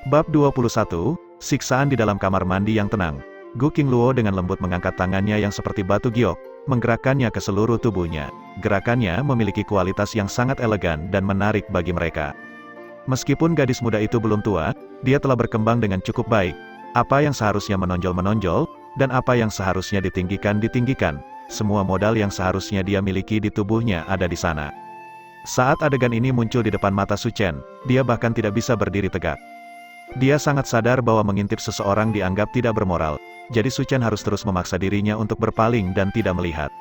Bab 21, Siksaan di dalam kamar mandi yang tenang. Gu Qingluo dengan lembut mengangkat tangannya yang seperti batu giok, menggerakkannya ke seluruh tubuhnya. Gerakannya memiliki kualitas yang sangat elegan dan menarik bagi mereka. Meskipun gadis muda itu belum tua, dia telah berkembang dengan cukup baik. Apa yang seharusnya menonjol-menonjol, dan apa yang seharusnya ditinggikan-ditinggikan. Semua modal yang seharusnya dia miliki di tubuhnya ada di sana. Saat adegan ini muncul di depan mata Su Chen, dia bahkan tidak bisa berdiri tegak. Dia sangat sadar bahwa mengintip seseorang dianggap tidak bermoral, jadi Su Chen harus terus memaksa dirinya untuk berpaling dan tidak melihat.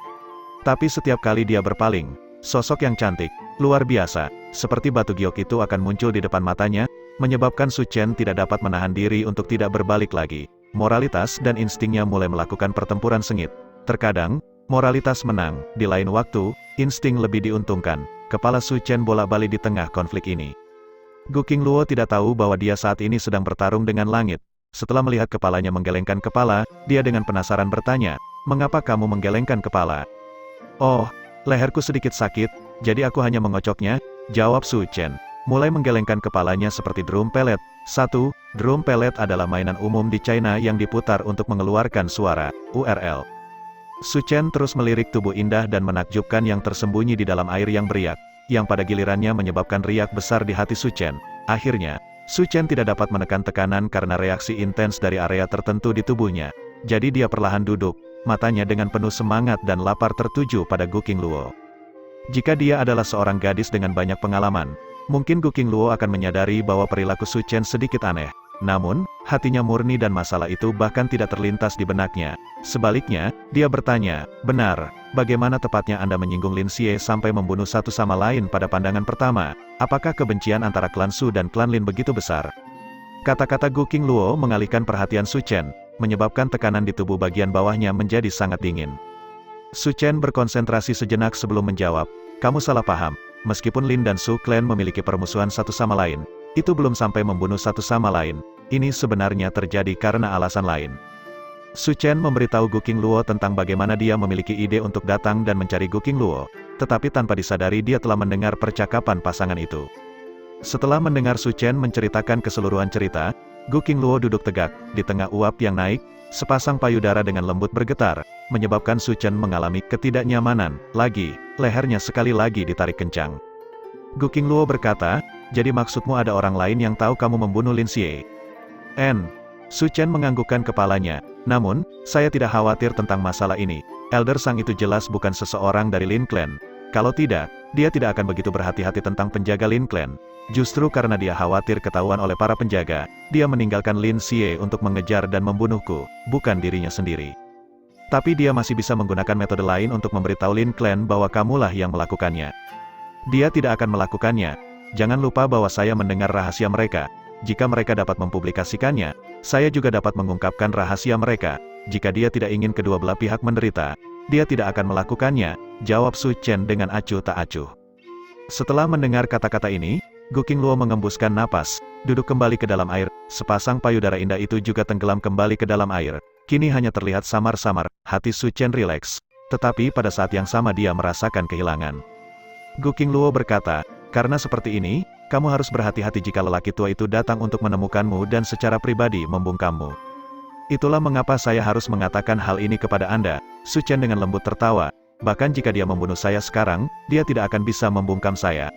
Tapi setiap kali dia berpaling, sosok yang cantik, luar biasa, seperti batu giok itu akan muncul di depan matanya, menyebabkan Su Chen tidak dapat menahan diri untuk tidak berbalik lagi. Moralitas dan instingnya mulai melakukan pertempuran sengit. Terkadang, moralitas menang, di lain waktu, insting lebih diuntungkan. Kepala Su Chen bolak-balik di tengah konflik ini. Gu Qingluo tidak tahu bahwa dia saat ini sedang bertarung dengan langit. Setelah melihat kepalanya menggelengkan kepala, dia dengan penasaran bertanya, "Mengapa kamu menggelengkan kepala?" "Oh, leherku sedikit sakit, jadi aku hanya mengocoknya," jawab Su Chen. Mulai menggelengkan kepalanya seperti drum pelet. 1. Drum pelet adalah mainan umum di China yang diputar untuk mengeluarkan suara, URL. Su Chen terus melirik tubuh indah dan menakjubkan yang tersembunyi di dalam air yang beriak, yang pada gilirannya menyebabkan riak besar di hati Su Chen. Akhirnya, Su Chen tidak dapat menekan tekanan karena reaksi intens dari area tertentu di tubuhnya. Jadi dia perlahan duduk, matanya dengan penuh semangat dan lapar tertuju pada Gu Qingluo. Jika dia adalah seorang gadis dengan banyak pengalaman, mungkin Gu Qingluo akan menyadari bahwa perilaku Su Chen sedikit aneh. Namun, hatinya murni dan masalah itu bahkan tidak terlintas di benaknya. Sebaliknya, dia bertanya, "Benar, bagaimana tepatnya Anda menyinggung Lin Xie sampai membunuh satu sama lain pada pandangan pertama? Apakah kebencian antara klan Su dan klan Lin begitu besar?" Kata-kata Gu Qingluo mengalihkan perhatian Su Chen, menyebabkan tekanan di tubuh bagian bawahnya menjadi sangat dingin. Su Chen berkonsentrasi sejenak sebelum menjawab, "Kamu salah paham. Meskipun Lin dan Su klan memiliki permusuhan satu sama lain, itu belum sampai membunuh satu sama lain. Ini sebenarnya terjadi karena alasan lain." Su Chen memberitahu Gu Qingluo tentang bagaimana dia memiliki ide untuk datang dan mencari Gu Qingluo, tetapi tanpa disadari dia telah mendengar percakapan pasangan itu. Setelah mendengar Su Chen menceritakan keseluruhan cerita, Gu Qingluo duduk tegak, di tengah uap yang naik, sepasang payudara dengan lembut bergetar, menyebabkan Su Chen mengalami ketidaknyamanan. Lehernya sekali lagi ditarik kencang. Gu Qingluo berkata, "Jadi maksudmu ada orang lain yang tahu kamu membunuh Lin Xie?" Su Chen menganggukkan kepalanya, "Namun, saya tidak khawatir tentang masalah ini. Elder Sang itu jelas bukan seseorang dari Lin Clan. Kalau tidak, dia tidak akan begitu berhati-hati tentang penjaga Lin Clan. Justru karena dia khawatir ketahuan oleh para penjaga, dia meninggalkan Lin Xie untuk mengejar dan membunuhku, bukan dirinya sendiri. Tapi dia masih bisa menggunakan metode lain untuk memberitahu Lin Clan bahwa kamulah yang melakukannya. Dia tidak akan melakukannya. Jangan lupa bahwa saya mendengar rahasia mereka. Jika mereka dapat mempublikasikannya, saya juga dapat mengungkapkan rahasia mereka. Jika dia tidak ingin kedua belah pihak menderita, dia tidak akan melakukannya," jawab Su Chen dengan acuh tak acuh. Setelah mendengar kata-kata ini, Gu Qingluo mengembuskan napas, duduk kembali ke dalam air. Sepasang payudara indah itu juga tenggelam kembali ke dalam air. Kini hanya terlihat samar-samar, hati Su Chen rileks. Tetapi pada saat yang sama dia merasakan kehilangan. Gu Qingluo berkata, "Karena seperti ini, kamu harus berhati-hati jika lelaki tua itu datang untuk menemukanmu dan secara pribadi membungkammu. Itulah mengapa saya harus mengatakan hal ini kepada Anda." Su Chen dengan lembut tertawa, "Bahkan jika dia membunuh saya sekarang, dia tidak akan bisa membungkam saya."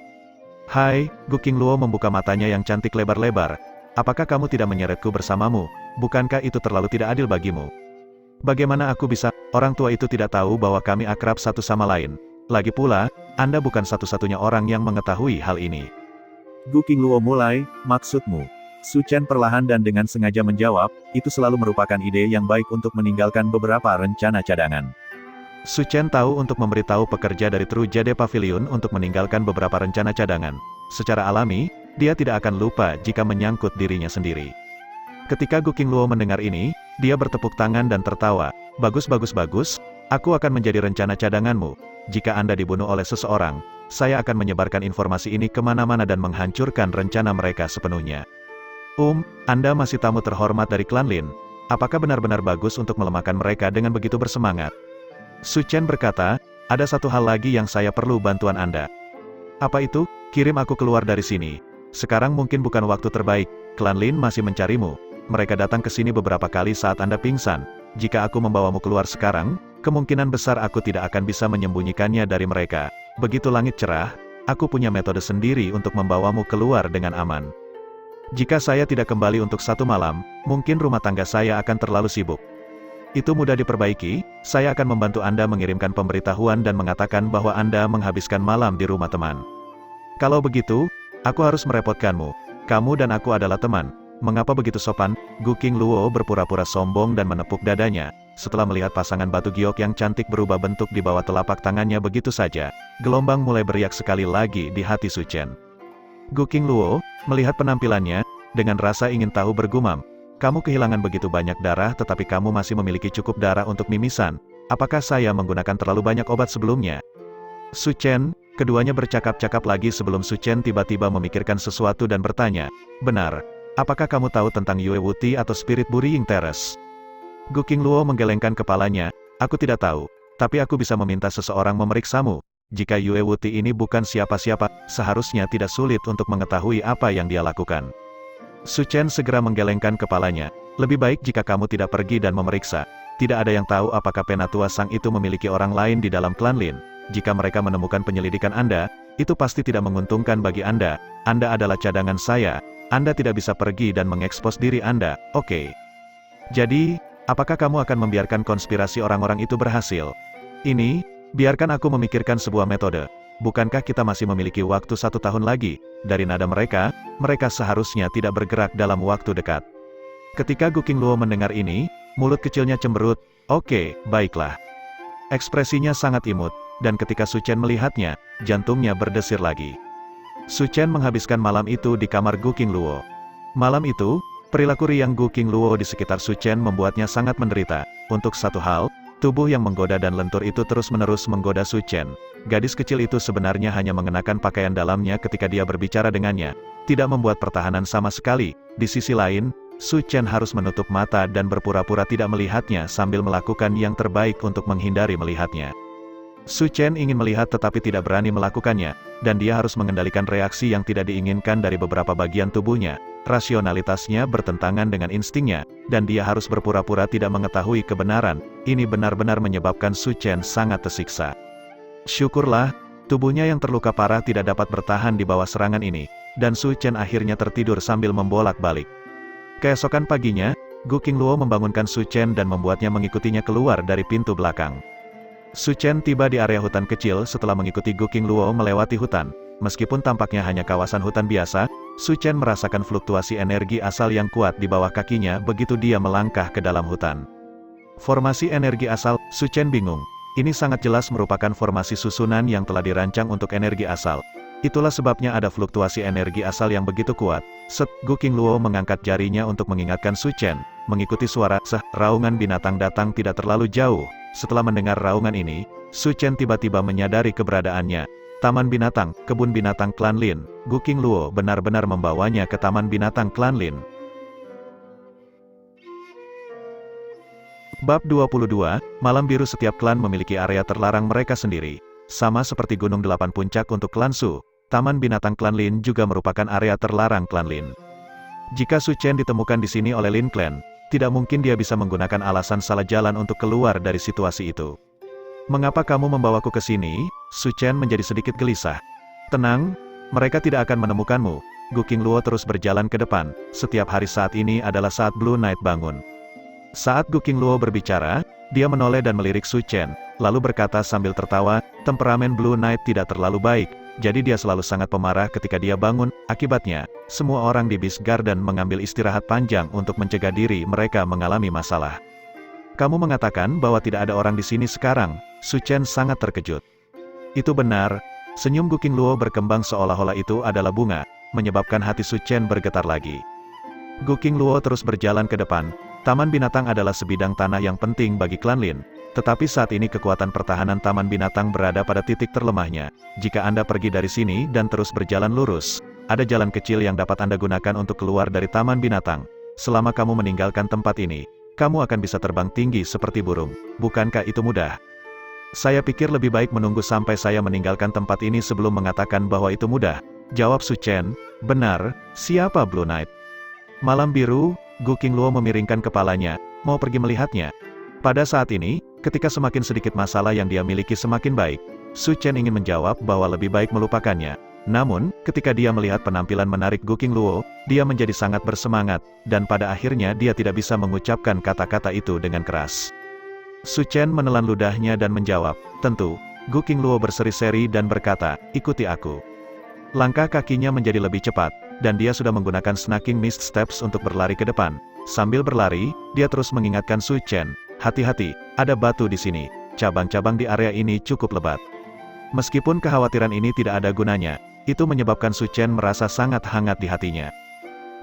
"Hai," Gu Qingluo membuka matanya yang cantik lebar-lebar, "apakah kamu tidak menyeretku bersamamu? Bukankah itu terlalu tidak adil bagimu? Bagaimana aku bisa, orang tua itu tidak tahu bahwa kami akrab satu sama lain. Lagi pula, Anda bukan satu-satunya orang yang mengetahui hal ini." Gu Qingluo mulai, "Maksudmu?" Su Chen perlahan dan dengan sengaja menjawab, "Itu selalu merupakan ide yang baik untuk meninggalkan beberapa rencana cadangan." Su Chen tahu untuk memberitahu pekerja dari True Jade Pavilion untuk meninggalkan beberapa rencana cadangan. Secara alami, dia tidak akan lupa jika menyangkut dirinya sendiri. Ketika Gu Qingluo mendengar ini, dia bertepuk tangan dan tertawa, "Bagus, aku akan menjadi rencana cadanganmu. Jika Anda dibunuh oleh seseorang, saya akan menyebarkan informasi ini kemana-mana dan menghancurkan rencana mereka sepenuhnya." Anda masih tamu terhormat dari klan Lin. Apakah benar-benar bagus untuk melemahkan mereka dengan begitu bersemangat? Su Chen berkata, "Ada satu hal lagi yang saya perlu bantuan Anda." "Apa itu?" "Kirim aku keluar dari sini. Sekarang mungkin bukan waktu terbaik, Klan Lin masih mencarimu. Mereka datang ke sini beberapa kali saat Anda pingsan. Jika aku membawamu keluar sekarang, kemungkinan besar aku tidak akan bisa menyembunyikannya dari mereka. Begitu langit cerah, aku punya metode sendiri untuk membawamu keluar dengan aman. Jika saya tidak kembali untuk 1 malam, mungkin rumah tangga saya akan terlalu sibuk. Itu mudah diperbaiki, saya akan membantu Anda mengirimkan pemberitahuan dan mengatakan bahwa Anda menghabiskan malam di rumah teman. Kalau begitu, aku harus merepotkanmu. Kamu dan aku adalah teman. Mengapa begitu sopan? Gu Qingluo berpura-pura sombong dan menepuk dadanya. Setelah melihat pasangan batu giok yang cantik berubah bentuk di bawah telapak tangannya begitu saja, gelombang mulai beriak sekali lagi di hati Su Chen. Gu Qingluo, melihat penampilannya, dengan rasa ingin tahu bergumam, "Kamu kehilangan begitu banyak darah tetapi kamu masih memiliki cukup darah untuk mimisan. Apakah saya menggunakan terlalu banyak obat sebelumnya?" Su Chen, keduanya bercakap-cakap lagi sebelum Su Chen tiba-tiba memikirkan sesuatu dan bertanya, "Benar, apakah kamu tahu tentang Yue Wuti atau Spirit Burying Terrace?" Gu Qingluo menggelengkan kepalanya, "Aku tidak tahu, tapi aku bisa meminta seseorang memeriksamu. Jika Yue Wuti ini bukan siapa-siapa, seharusnya tidak sulit untuk mengetahui apa yang dia lakukan." Su Chen segera menggelengkan kepalanya, "Lebih baik jika kamu tidak pergi dan memeriksa. Tidak ada yang tahu apakah Penatua Sang itu memiliki orang lain di dalam klan Lin. Jika mereka menemukan penyelidikan Anda, itu pasti tidak menguntungkan bagi Anda. Anda adalah cadangan saya. Anda tidak bisa pergi dan mengekspos diri Anda, oke? Jadi, apakah kamu akan membiarkan konspirasi orang-orang itu berhasil? Ini, biarkan aku memikirkan sebuah metode. Bukankah kita masih memiliki waktu 1 tahun lagi? Dari nada mereka, mereka seharusnya tidak bergerak dalam waktu dekat." Ketika Gu Qingluo mendengar ini, mulut kecilnya cemberut. "Oke, baiklah." Ekspresinya sangat imut, dan ketika Su Chen melihatnya, jantungnya berdesir lagi. Su Chen menghabiskan malam itu di kamar Gu Qingluo. Malam itu, perilaku riang Gu Qingluo di sekitar Su Chen membuatnya sangat menderita. Untuk satu hal, tubuh yang menggoda dan lentur itu terus-menerus menggoda Su Chen. Gadis kecil itu sebenarnya hanya mengenakan pakaian dalamnya ketika dia berbicara dengannya, tidak membuat pertahanan sama sekali. Di sisi lain, Su Chen harus menutup mata dan berpura-pura tidak melihatnya sambil melakukan yang terbaik untuk menghindari melihatnya. Su Chen ingin melihat tetapi tidak berani melakukannya, dan dia harus mengendalikan reaksi yang tidak diinginkan dari beberapa bagian tubuhnya. Rasionalitasnya bertentangan dengan instingnya, dan dia harus berpura-pura tidak mengetahui kebenaran. Ini benar-benar menyebabkan Su Chen sangat tersiksa. Syukurlah, tubuhnya yang terluka parah tidak dapat bertahan di bawah serangan ini, dan Su Chen akhirnya tertidur sambil membolak-balik. Keesokan paginya, Gu Qingluo membangunkan Su Chen dan membuatnya mengikutinya keluar dari pintu belakang. Su Chen tiba di area hutan kecil setelah mengikuti Gu Qingluo melewati hutan. Meskipun tampaknya hanya kawasan hutan biasa, Su Chen merasakan fluktuasi energi asal yang kuat di bawah kakinya begitu dia melangkah ke dalam hutan. Formasi energi asal, Su Chen bingung. Ini sangat jelas merupakan formasi susunan yang telah dirancang untuk energi asal. Itulah sebabnya ada fluktuasi energi asal yang begitu kuat. Gu Qingluo mengangkat jarinya untuk mengingatkan Su Chen. Mengikuti suara raungan binatang datang tidak terlalu jauh. Setelah mendengar raungan ini, Su Chen tiba-tiba menyadari keberadaannya. Taman binatang, kebun binatang klan Lin. Gu Qingluo benar-benar membawanya ke taman binatang klan Lin. Bab 22, Malam Biru. Setiap klan memiliki area terlarang mereka sendiri. Sama seperti Gunung 8 Puncak untuk klan Su, Taman Binatang klan Lin juga merupakan area terlarang klan Lin. Jika Su Chen ditemukan di sini oleh Lin Clan, tidak mungkin dia bisa menggunakan alasan salah jalan untuk keluar dari situasi itu. "Mengapa kamu membawaku ke sini?" Su Chen menjadi sedikit gelisah. "Tenang, mereka tidak akan menemukanmu." Gu Qingluo terus berjalan ke depan. Setiap hari saat ini adalah saat Blue Knight bangun. Saat Gu Qingluo berbicara, dia menoleh dan melirik Su Chen, lalu berkata sambil tertawa, "Temperamen Blue Knight tidak terlalu baik, jadi dia selalu sangat pemarah ketika dia bangun. Akibatnya, semua orang di Beast Garden mengambil istirahat panjang untuk mencegah diri mereka mengalami masalah." "Kamu mengatakan bahwa tidak ada orang di sini sekarang?" Su Chen sangat terkejut. "Itu benar." Senyum Gu Qingluo berkembang seolah-olah itu adalah bunga, menyebabkan hati Su Chen bergetar lagi. Gu Qingluo terus berjalan ke depan. Taman binatang adalah sebidang tanah yang penting bagi klan Lin. Tetapi saat ini kekuatan pertahanan taman binatang berada pada titik terlemahnya. Jika Anda pergi dari sini dan terus berjalan lurus, ada jalan kecil yang dapat Anda gunakan untuk keluar dari taman binatang. Selama kamu meninggalkan tempat ini, kamu akan bisa terbang tinggi seperti burung. Bukankah itu mudah? "Saya pikir lebih baik menunggu sampai saya meninggalkan tempat ini sebelum mengatakan bahwa itu mudah," jawab Su Chen. "Benar, siapa Blue Knight?" Malam biru, Gu Qingluo memiringkan kepalanya, mau pergi melihatnya. Pada saat ini, ketika semakin sedikit masalah yang dia miliki semakin baik, Su Chen ingin menjawab bahwa lebih baik melupakannya. Namun, ketika dia melihat penampilan menarik Gu Qingluo, dia menjadi sangat bersemangat, dan pada akhirnya dia tidak bisa mengucapkan kata-kata itu dengan keras. Su Chen menelan ludahnya dan menjawab, tentu. Gu Qingluo berseri-seri dan berkata, ikuti aku. Langkah kakinya menjadi lebih cepat, dan dia sudah menggunakan Snaking Mist Steps untuk berlari ke depan. Sambil berlari, dia terus mengingatkan Su Chen, hati-hati, ada batu di sini, cabang-cabang di area ini cukup lebat. Meskipun kekhawatiran ini tidak ada gunanya, itu menyebabkan Su Chen merasa sangat hangat di hatinya.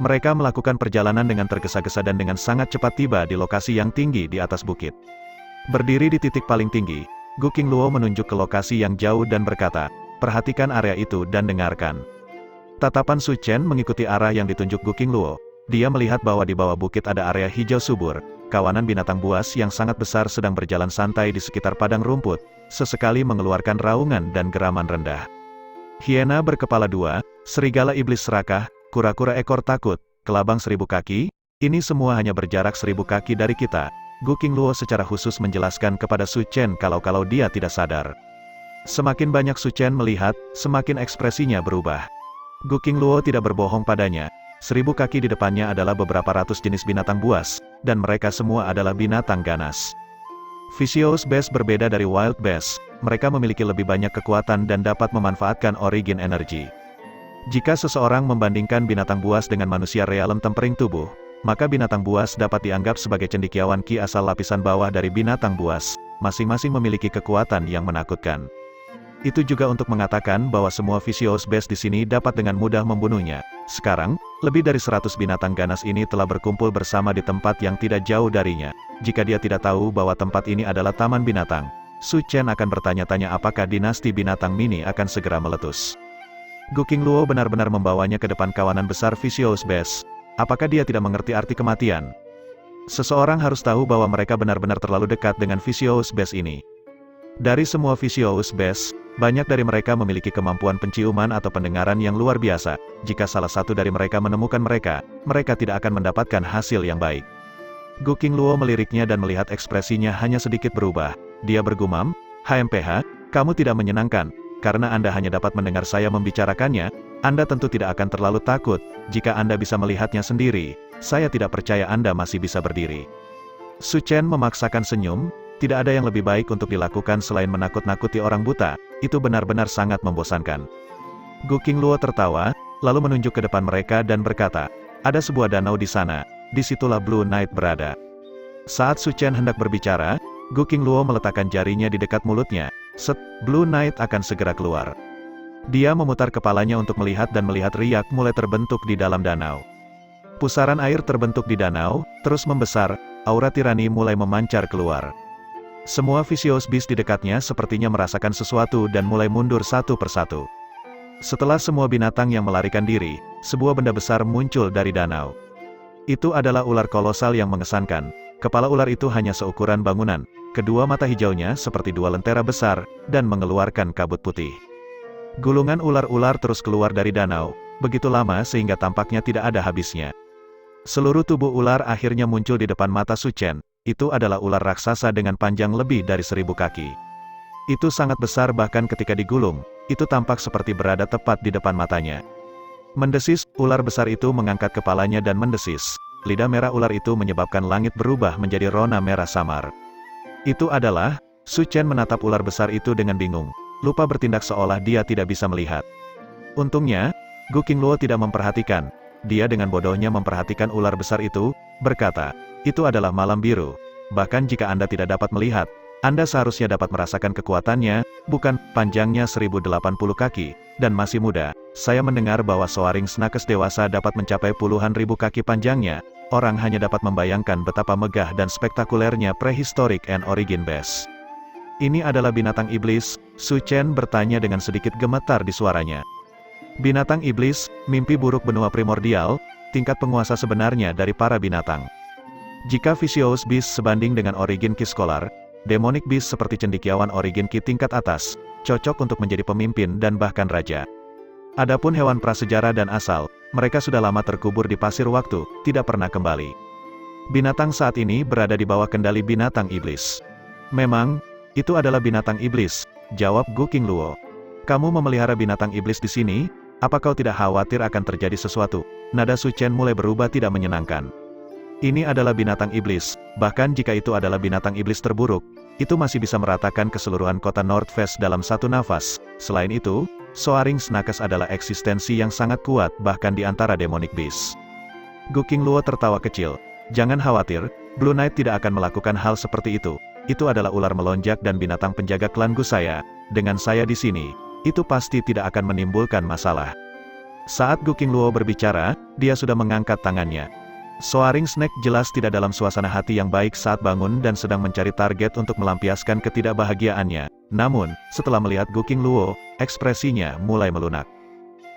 Mereka melakukan perjalanan dengan tergesa-gesa dan dengan sangat cepat tiba di lokasi yang tinggi di atas bukit. Berdiri di titik paling tinggi, Gu Qingluo menunjuk ke lokasi yang jauh dan berkata, perhatikan area itu dan dengarkan. Tatapan Su Chen mengikuti arah yang ditunjuk Gu Qingluo. Dia melihat bahwa di bawah bukit ada area hijau subur, kawanan binatang buas yang sangat besar sedang berjalan santai di sekitar padang rumput, sesekali mengeluarkan raungan dan geraman rendah. Hiena berkepala dua, serigala iblis serakah, kura-kura ekor takut, kelabang 1000 kaki, ini semua hanya berjarak 1000 kaki dari kita. Gu Qingluo secara khusus menjelaskan kepada Su Chen kalau dia tidak sadar. Semakin banyak Su Chen melihat, semakin ekspresinya berubah. Gu Qingluo tidak berbohong padanya. 1000 kaki di depannya adalah beberapa ratus jenis binatang buas, dan mereka semua adalah binatang ganas. Vicious Beast berbeda dari Wild Beast, mereka memiliki lebih banyak kekuatan dan dapat memanfaatkan Origin Energy. Jika seseorang membandingkan binatang buas dengan manusia realem tempering tubuh, maka binatang buas dapat dianggap sebagai cendekiawan Ki asal lapisan bawah dari binatang buas, masing-masing memiliki kekuatan yang menakutkan. Itu juga untuk mengatakan bahwa semua Vicious Beast di sini dapat dengan mudah membunuhnya. Sekarang, lebih dari 100 binatang ganas ini telah berkumpul bersama di tempat yang tidak jauh darinya. Jika dia tidak tahu bahwa tempat ini adalah taman binatang, Su Chen akan bertanya-tanya apakah dinasti binatang mini akan segera meletus. Gu Qingluo benar-benar membawanya ke depan kawanan besar Vicious Beast. Apakah dia tidak mengerti arti kematian? Seseorang harus tahu bahwa mereka benar-benar terlalu dekat dengan Vicious Beast ini. Dari semua Vicious Beast, banyak dari mereka memiliki kemampuan penciuman atau pendengaran yang luar biasa. Jika salah satu dari mereka menemukan mereka, mereka tidak akan mendapatkan hasil yang baik. Gu Qingluo meliriknya dan melihat ekspresinya hanya sedikit berubah. Dia bergumam, HMPH, kamu tidak menyenangkan, karena Anda hanya dapat mendengar saya membicarakannya, Anda tentu tidak akan terlalu takut, jika Anda bisa melihatnya sendiri, saya tidak percaya Anda masih bisa berdiri. Su Chen memaksakan senyum, tidak ada yang lebih baik untuk dilakukan selain menakut-nakuti orang buta, itu benar-benar sangat membosankan. Gu Qingluo tertawa, lalu menunjuk ke depan mereka dan berkata, ada sebuah danau di sana, disitulah Blue Knight berada. Saat Su Chen hendak berbicara, Gu Qingluo meletakkan jarinya di dekat mulutnya, Blue Knight akan segera keluar. Dia memutar kepalanya untuk melihat dan melihat riak mulai terbentuk di dalam danau. Pusaran air terbentuk di danau, terus membesar, aura tirani mulai memancar keluar. Semua Vicious Beast di dekatnya sepertinya merasakan sesuatu dan mulai mundur satu persatu. Setelah semua binatang yang melarikan diri, sebuah benda besar muncul dari danau. Itu adalah ular kolosal yang mengesankan. Kepala ular itu hanya seukuran bangunan, kedua mata hijaunya seperti dua lentera besar, dan mengeluarkan kabut putih. Gulungan ular-ular terus keluar dari danau, begitu lama sehingga tampaknya tidak ada habisnya. Seluruh tubuh ular akhirnya muncul di depan mata Su Chen. Itu adalah ular raksasa dengan panjang lebih dari 1000 kaki. Itu sangat besar bahkan ketika digulung, itu tampak seperti berada tepat di depan matanya. Mendesis, ular besar itu mengangkat kepalanya dan mendesis. Lidah merah ular itu menyebabkan langit berubah menjadi rona merah samar. Itu adalah, Su Chen menatap ular besar itu dengan bingung, lupa bertindak seolah dia tidak bisa melihat. Untungnya, Gu Qingluo tidak memperhatikan. Dia dengan bodohnya memperhatikan ular besar itu, berkata, itu adalah malam biru. Bahkan jika Anda tidak dapat melihat, Anda seharusnya dapat merasakan kekuatannya, bukan, panjangnya 1080 kaki, dan masih muda. Saya mendengar bahwa Soaring Snakes dewasa dapat mencapai puluhan ribu kaki panjangnya, orang hanya dapat membayangkan betapa megah dan spektakulernya Prehistoric and Origin Beast. Ini adalah binatang iblis, Su Chen bertanya dengan sedikit gemetar di suaranya. Binatang iblis, mimpi buruk benua primordial, tingkat penguasa sebenarnya dari para binatang. Jika Vicious Beast sebanding dengan Origin Ki Scholar, Demonic Beast seperti cendekiawan Origin Ki tingkat atas, cocok untuk menjadi pemimpin dan bahkan raja. Adapun hewan prasejarah dan asal, mereka sudah lama terkubur di pasir waktu, tidak pernah kembali. Binatang saat ini berada di bawah kendali binatang iblis. Memang, itu adalah binatang iblis, jawab Gu Qingluo. Kamu memelihara binatang iblis di sini, apa kau tidak khawatir akan terjadi sesuatu? Nada Su Chen mulai berubah tidak menyenangkan. Ini adalah binatang iblis, bahkan jika itu adalah binatang iblis terburuk, itu masih bisa meratakan keseluruhan kota Northwest dalam satu nafas. Selain itu, Soaring Snakes adalah eksistensi yang sangat kuat bahkan di antara demonic beast. Gu Qingluo tertawa kecil. Jangan khawatir, Blue Knight tidak akan melakukan hal seperti itu. Itu adalah ular melonjak dan binatang penjaga klan Gu saya. Dengan saya di sini, itu pasti tidak akan menimbulkan masalah. Saat Gu Qingluo berbicara, dia sudah mengangkat tangannya. Soaring Snake jelas tidak dalam suasana hati yang baik saat bangun dan sedang mencari target untuk melampiaskan ketidakbahagiaannya. Namun, setelah melihat Gu Qingluo, ekspresinya mulai melunak.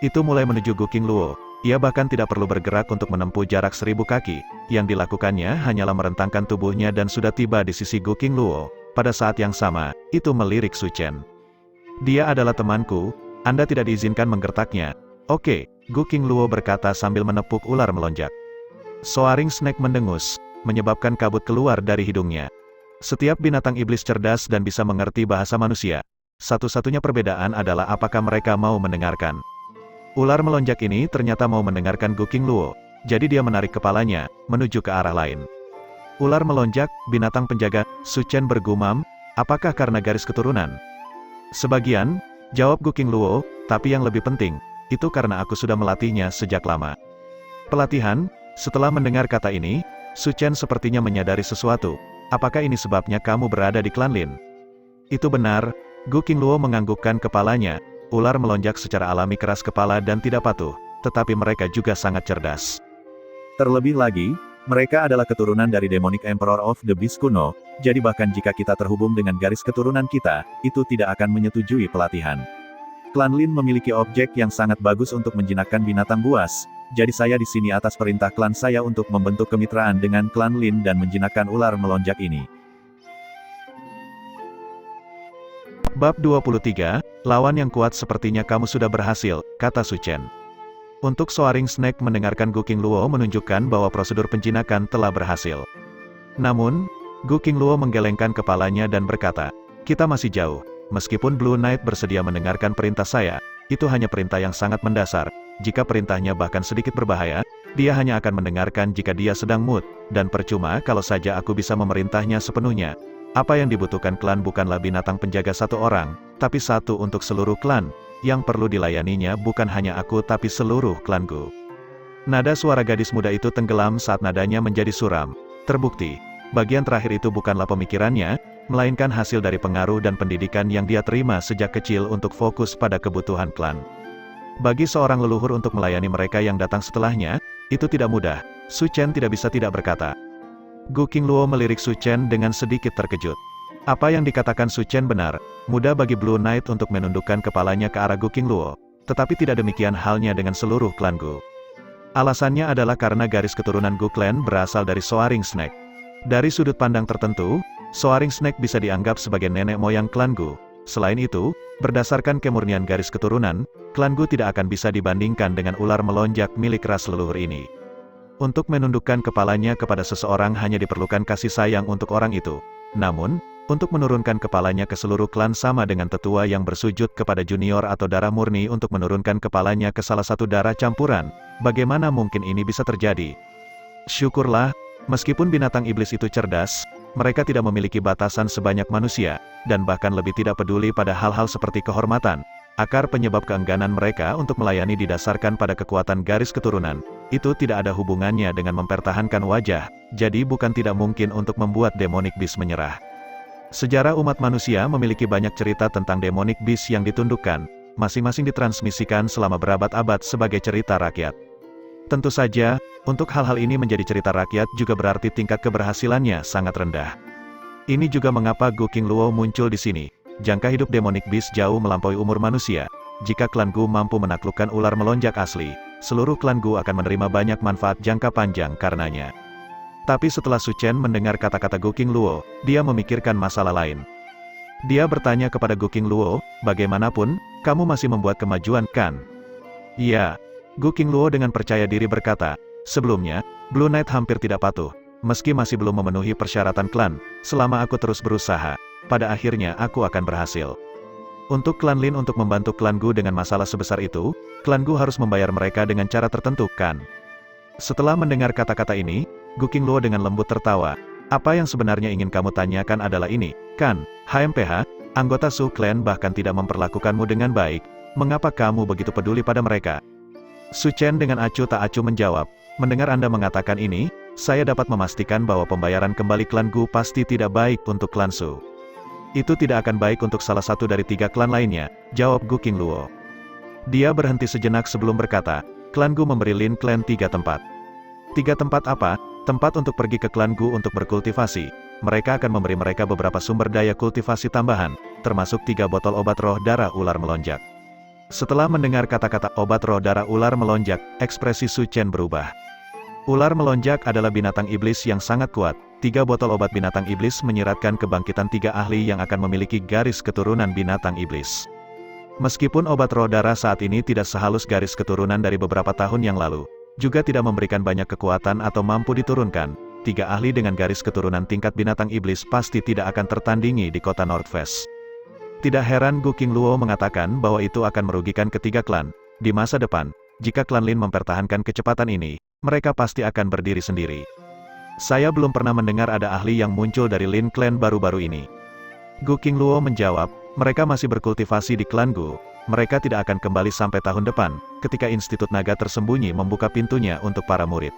Itu mulai menuju Gu Qingluo. Ia bahkan tidak perlu bergerak untuk menempuh jarak 1000 kaki. Yang dilakukannya hanyalah merentangkan tubuhnya dan sudah tiba di sisi Gu Qingluo. Pada saat yang sama, itu melirik Su Chen. Dia adalah temanku, Anda tidak diizinkan menggertaknya. Oke, Gu Qingluo berkata sambil menepuk ular melonjak. Soaring Snake mendengus, menyebabkan kabut keluar dari hidungnya. Setiap binatang iblis cerdas dan bisa mengerti bahasa manusia. Satu-satunya perbedaan adalah apakah mereka mau mendengarkan. Ular melonjak ini ternyata mau mendengarkan Gu Qingluo, jadi dia menarik kepalanya, menuju ke arah lain. Ular melonjak, binatang penjaga, Su Chen bergumam, apakah karena garis keturunan? Sebagian, jawab Gu Qingluo, tapi yang lebih penting, itu karena aku sudah melatihnya sejak lama. Pelatihan? Setelah mendengar kata ini, Su Chen sepertinya menyadari sesuatu. Apakah ini sebabnya kamu berada di klan Lin? Itu benar, Gu Qingluo menganggukkan kepalanya. Ular melonjak secara alami keras kepala dan tidak patuh, tetapi mereka juga sangat cerdas. Terlebih lagi, mereka adalah keturunan dari Demonic Emperor of the Beast kuno, jadi bahkan jika kita terhubung dengan garis keturunan kita, itu tidak akan menyetujui pelatihan. Klan Lin memiliki objek yang sangat bagus untuk menjinakkan binatang buas, jadi saya di sini atas perintah klan saya untuk membentuk kemitraan dengan klan Lin dan menjinakkan ular melonjak ini. Bab 23, lawan yang kuat sepertinya kamu sudah berhasil, kata Su Chen. Untuk Soaring Snake mendengarkan Gu Qingluo menunjukkan bahwa prosedur penjinakan telah berhasil. Namun, Gu Qingluo menggelengkan kepalanya dan berkata, kita masih jauh. Meskipun Blue Knight bersedia mendengarkan perintah saya, itu hanya perintah yang sangat mendasar. Jika perintahnya bahkan sedikit berbahaya, dia hanya akan mendengarkan jika dia sedang mood, dan percuma kalau saja aku bisa memerintahnya sepenuhnya. Apa yang dibutuhkan klan bukanlah binatang penjaga satu orang, tapi satu untuk seluruh klan. Yang perlu dilayaninya bukan hanya aku tapi seluruh klanku. Nada suara gadis muda itu tenggelam saat nadanya menjadi suram. Terbukti, bagian terakhir itu bukanlah pemikirannya, melainkan hasil dari pengaruh dan pendidikan yang dia terima sejak kecil untuk fokus pada kebutuhan klan. Bagi seorang leluhur untuk melayani mereka yang datang setelahnya, itu tidak mudah. Su Chen tidak bisa tidak berkata. Gu Qingluo melirik Su Chen dengan sedikit terkejut. Apa yang dikatakan Su Chen benar, mudah bagi Blue Knight untuk menundukkan kepalanya ke arah Gu Qingluo, tetapi tidak demikian halnya dengan seluruh klan Gu. Alasannya adalah karena garis keturunan Gu Clan berasal dari Soaring Snake. Dari sudut pandang tertentu, Soaring Snake bisa dianggap sebagai nenek moyang klan Gu. Selain itu, berdasarkan kemurnian garis keturunan, klan Gu tidak akan bisa dibandingkan dengan ular melonjak milik ras leluhur ini. Untuk menundukkan kepalanya kepada seseorang hanya diperlukan kasih sayang untuk orang itu. Namun, untuk menurunkan kepalanya ke seluruh klan sama dengan tetua yang bersujud kepada junior atau darah murni untuk menurunkan kepalanya ke salah satu darah campuran. Bagaimana mungkin ini bisa terjadi? Syukurlah, meskipun binatang iblis itu cerdas, mereka tidak memiliki batasan sebanyak manusia, dan bahkan lebih tidak peduli pada hal-hal seperti kehormatan. Akar penyebab keengganan mereka untuk melayani didasarkan pada kekuatan garis keturunan. Itu tidak ada hubungannya dengan mempertahankan wajah, jadi bukan tidak mungkin untuk membuat demonic beast menyerah. Sejarah umat manusia memiliki banyak cerita tentang demonic beast yang ditundukkan, masing-masing ditransmisikan selama berabad-abad sebagai cerita rakyat. Tentu saja, untuk hal-hal ini menjadi cerita rakyat juga berarti tingkat keberhasilannya sangat rendah. Ini juga mengapa Gu Qingluo muncul di sini. Jangka hidup demonic beast jauh melampaui umur manusia. Jika klan Gu mampu menaklukkan ular melonjak asli, seluruh klan Gu akan menerima banyak manfaat jangka panjang karenanya. Tapi setelah Su Chen mendengar kata-kata Gu Qingluo, dia memikirkan masalah lain. Dia bertanya kepada Gu Qingluo, bagaimanapun, kamu masih membuat kemajuan, kan? Iya. Gu Qingluo dengan percaya diri berkata, sebelumnya, Blue Knight hampir tidak patuh. Meski masih belum memenuhi persyaratan klan, selama aku terus berusaha, pada akhirnya aku akan berhasil. Untuk klan Lin untuk membantu klan Gu dengan masalah sebesar itu, klan Gu harus membayar mereka dengan cara tertentu, kan? Setelah mendengar kata-kata ini, Gu Qingluo dengan lembut tertawa. Apa yang sebenarnya ingin kamu tanyakan adalah ini, kan? HMPH, anggota Su Clan bahkan tidak memperlakukanmu dengan baik, mengapa kamu begitu peduli pada mereka? Su Chen dengan acuh tak acuh menjawab, mendengar Anda mengatakan ini, saya dapat memastikan bahwa pembayaran kembali klan Gu pasti tidak baik untuk klan Su. Itu tidak akan baik untuk salah satu dari 3 klan lainnya, jawab Gu Qingluo. Dia berhenti sejenak sebelum berkata, klan Gu memberi Lin Clan 3 tempat. 3 tempat apa? Tempat untuk pergi ke klan Gu untuk berkultivasi. Mereka akan memberi mereka beberapa sumber daya kultivasi tambahan, termasuk 3 botol obat roh darah ular melonjak. Setelah mendengar kata-kata obat roh darah ular melonjak, ekspresi Su Chen berubah. Ular melonjak adalah binatang iblis yang sangat kuat. 3 botol obat binatang iblis menyiratkan kebangkitan 3 ahli yang akan memiliki garis keturunan binatang iblis. Meskipun obat roh darah saat ini tidak sehalus garis keturunan dari beberapa tahun yang lalu, juga tidak memberikan banyak kekuatan atau mampu diturunkan, 3 ahli dengan garis keturunan tingkat binatang iblis pasti tidak akan tertandingi di kota Northwest. Tidak heran Gu Qingluo mengatakan bahwa itu akan merugikan ketiga klan. Di masa depan, jika klan Lin mempertahankan kecepatan ini, mereka pasti akan berdiri sendiri. Saya belum pernah mendengar ada ahli yang muncul dari Lin Clan baru-baru ini. Gu Qingluo menjawab, mereka masih berkultivasi di klan Gu. Mereka tidak akan kembali sampai tahun depan, ketika Institut Naga Tersembunyi membuka pintunya untuk para murid.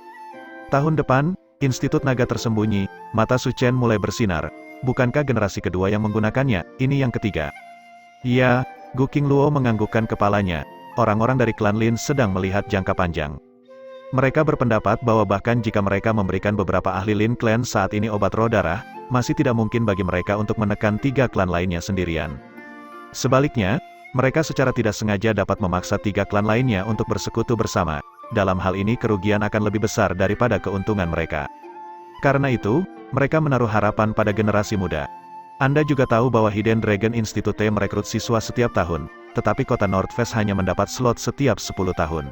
Tahun depan, Institut Naga Tersembunyi, mata Su Chen mulai bersinar. Bukankah generasi kedua yang menggunakannya, ini yang ketiga? Ya, Gu Qingluo menganggukkan kepalanya. Orang-orang dari klan Lin sedang melihat jangka panjang. Mereka berpendapat bahwa bahkan jika mereka memberikan beberapa ahli Lin Clan saat ini obat roh darah, masih tidak mungkin bagi mereka untuk menekan 3 klan lainnya sendirian. Sebaliknya, mereka secara tidak sengaja dapat memaksa 3 klan lainnya untuk bersekutu bersama. Dalam hal ini kerugian akan lebih besar daripada keuntungan mereka. Karena itu, mereka menaruh harapan pada generasi muda. Anda juga tahu bahwa Hidden Dragon Institute merekrut siswa setiap tahun, tetapi kota Northwest hanya mendapat slot setiap 10 tahun.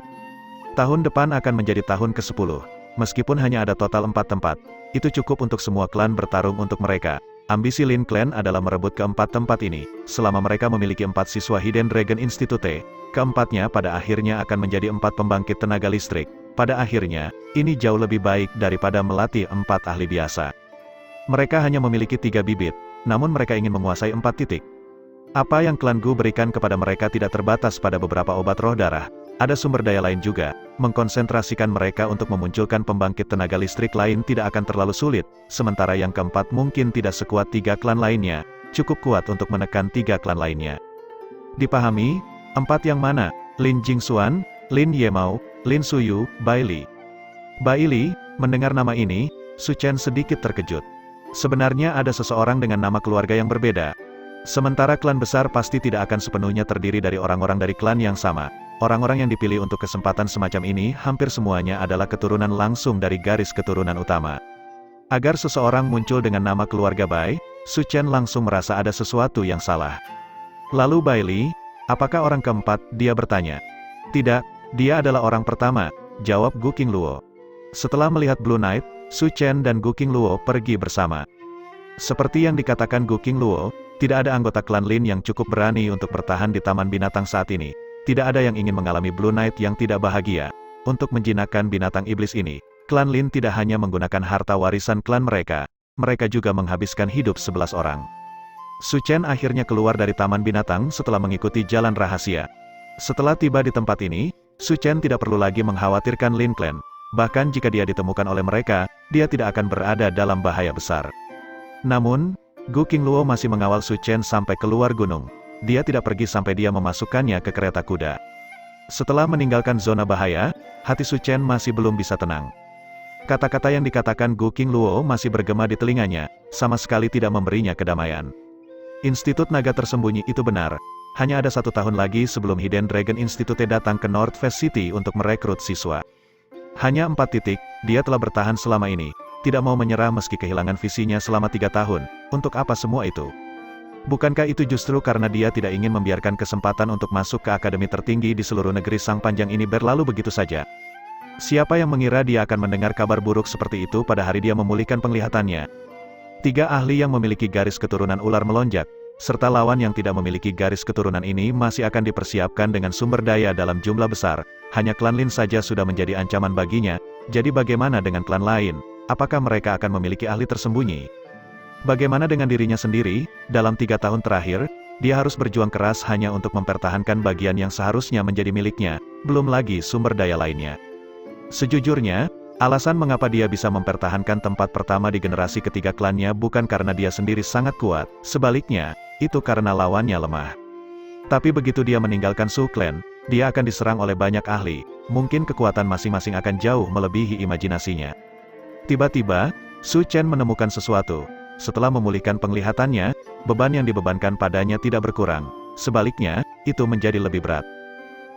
Tahun depan akan menjadi tahun ke-10. Meskipun hanya ada total 4 tempat, itu cukup untuk semua klan bertarung untuk mereka. Ambisi Lin Clan adalah merebut ke-4 tempat ini. Selama mereka memiliki 4 siswa Hidden Dragon Institute, keempatnya pada akhirnya akan menjadi 4 pembangkit tenaga listrik. Pada akhirnya, ini jauh lebih baik daripada melatih 4 ahli biasa. Mereka hanya memiliki 3 bibit, namun mereka ingin menguasai 4 titik. Apa yang klan Gu berikan kepada mereka tidak terbatas pada beberapa obat roh darah. Ada sumber daya lain juga, mengkonsentrasikan mereka untuk memunculkan pembangkit tenaga listrik lain tidak akan terlalu sulit, sementara yang keempat mungkin tidak sekuat 3 klan lainnya, cukup kuat untuk menekan 3 klan lainnya. Dipahami? 4 yang mana? Lin Jingxuan, Lin Yemao, Lin Suyu, Bai Li. Bai Li, mendengar nama ini, Su Chen sedikit terkejut. Sebenarnya ada seseorang dengan nama keluarga yang berbeda. Sementara klan besar pasti tidak akan sepenuhnya terdiri dari orang-orang dari klan yang sama. Orang-orang yang dipilih untuk kesempatan semacam ini hampir semuanya adalah keturunan langsung dari garis keturunan utama. Agar seseorang muncul dengan nama keluarga Bai, Su Chen langsung merasa ada sesuatu yang salah. Lalu Bai Li, apakah orang keempat? Dia bertanya. Tidak, dia adalah orang pertama, jawab Gu Qingluo. Setelah melihat Blue Knight, Su Chen dan Gu Qingluo pergi bersama. Seperti yang dikatakan Gu Qingluo, tidak ada anggota klan Lin yang cukup berani untuk bertahan di Taman Binatang saat ini. Tidak ada yang ingin mengalami Blue Knight yang tidak bahagia. Untuk menjinakkan binatang iblis ini, klan Lin tidak hanya menggunakan harta warisan klan mereka, mereka juga menghabiskan hidup 11 orang. Su Chen akhirnya keluar dari Taman Binatang setelah mengikuti jalan rahasia. Setelah tiba di tempat ini, Su Chen tidak perlu lagi mengkhawatirkan Lin Clan. Bahkan jika dia ditemukan oleh mereka, dia tidak akan berada dalam bahaya besar. Namun, Gu Qingluo masih mengawal Su Chen sampai keluar gunung. Dia tidak pergi sampai dia memasukkannya ke kereta kuda. Setelah meninggalkan zona bahaya, hati Su Chen masih belum bisa tenang. Kata-kata yang dikatakan Gu Qingluo masih bergema di telinganya, sama sekali tidak memberinya kedamaian. Institut Naga Tersembunyi itu benar. Hanya ada 1 tahun lagi sebelum Hidden Dragon Institute datang ke Northwest City untuk merekrut siswa. Hanya 4 titik, dia telah bertahan selama ini. Tidak mau menyerah meski kehilangan visinya selama 3 tahun. Untuk apa semua itu? Bukankah itu justru karena dia tidak ingin membiarkan kesempatan untuk masuk ke akademi tertinggi di seluruh negeri Sang Panjang ini berlalu begitu saja? Siapa yang mengira dia akan mendengar kabar buruk seperti itu pada hari dia memulihkan penglihatannya? 3 ahli yang memiliki garis keturunan ular melonjak, serta lawan yang tidak memiliki garis keturunan ini masih akan dipersiapkan dengan sumber daya dalam jumlah besar. Hanya klan Lin saja sudah menjadi ancaman baginya, jadi bagaimana dengan klan lain? Apakah mereka akan memiliki ahli tersembunyi? Bagaimana dengan dirinya sendiri? Dalam 3 tahun terakhir, dia harus berjuang keras hanya untuk mempertahankan bagian yang seharusnya menjadi miliknya, belum lagi sumber daya lainnya. Sejujurnya, alasan mengapa dia bisa mempertahankan tempat pertama di generasi ketiga klannya bukan karena dia sendiri sangat kuat, sebaliknya, itu karena lawannya lemah. Tapi begitu dia meninggalkan Su Clan, dia akan diserang oleh banyak ahli, mungkin kekuatan masing-masing akan jauh melebihi imajinasinya. Tiba-tiba, Su Chen menemukan sesuatu. Setelah memulihkan penglihatannya, beban yang dibebankan padanya tidak berkurang. Sebaliknya, itu menjadi lebih berat.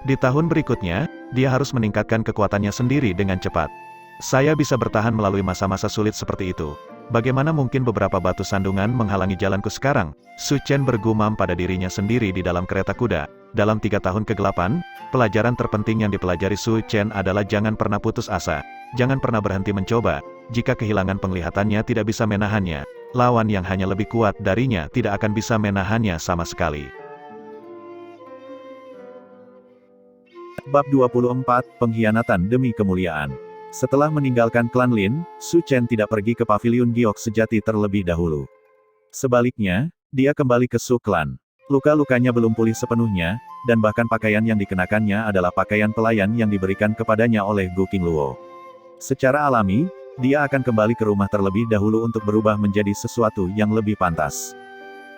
Di tahun berikutnya, dia harus meningkatkan kekuatannya sendiri dengan cepat. Saya bisa bertahan melalui masa-masa sulit seperti itu. Bagaimana mungkin beberapa batu sandungan menghalangi jalanku sekarang? Su Chen bergumam pada dirinya sendiri di dalam kereta kuda. Dalam 3 tahun kegelapan, pelajaran terpenting yang dipelajari Su Chen adalah jangan pernah putus asa. Jangan pernah berhenti mencoba. Jika kehilangan penglihatannya tidak bisa menahannya, lawan yang hanya lebih kuat darinya tidak akan bisa menahannya sama sekali. Bab 24, Pengkhianatan Demi Kemuliaan. Setelah meninggalkan klan Lin, Su Chen tidak pergi ke paviliun giok sejati terlebih dahulu. Sebaliknya, dia kembali ke Su Clan. Luka-lukanya belum pulih sepenuhnya, dan bahkan pakaian yang dikenakannya adalah pakaian pelayan yang diberikan kepadanya oleh Gu Qingluo. Secara alami, dia akan kembali ke rumah terlebih dahulu untuk berubah menjadi sesuatu yang lebih pantas.